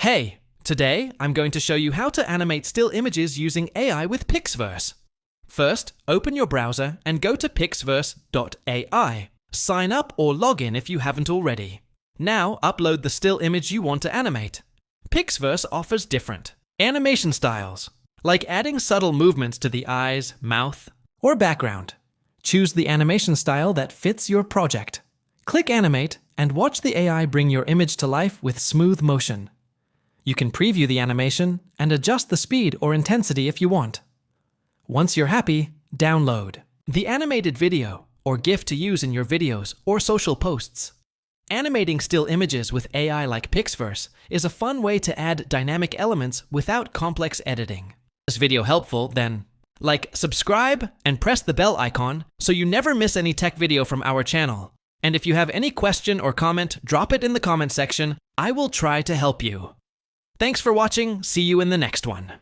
Hey, today I'm going to show you how to animate still images using AI with Pixverse. First, open your browser and go to pixverse.ai. Sign up or log in if you haven't already. Now upload the still image you want to animate. Pixverse offers different animation styles, like adding subtle movements to the eyes, mouth, or background. Choose the animation style that fits your project. Click Animate and watch the AI bring your image to life with smooth motion. You can preview the animation and adjust the speed or intensity if you want. Once you're happy, download the animated video or GIF to use in your videos or social posts. Animating still images with AI like Pixverse is a fun way to add dynamic elements without complex editing. Is this video helpful? Then subscribe and press the bell icon so you never miss any tech video from our channel. And if you have any question or comment, drop it in the comment section. I will try to help you. Thanks for watching. See you in the next one.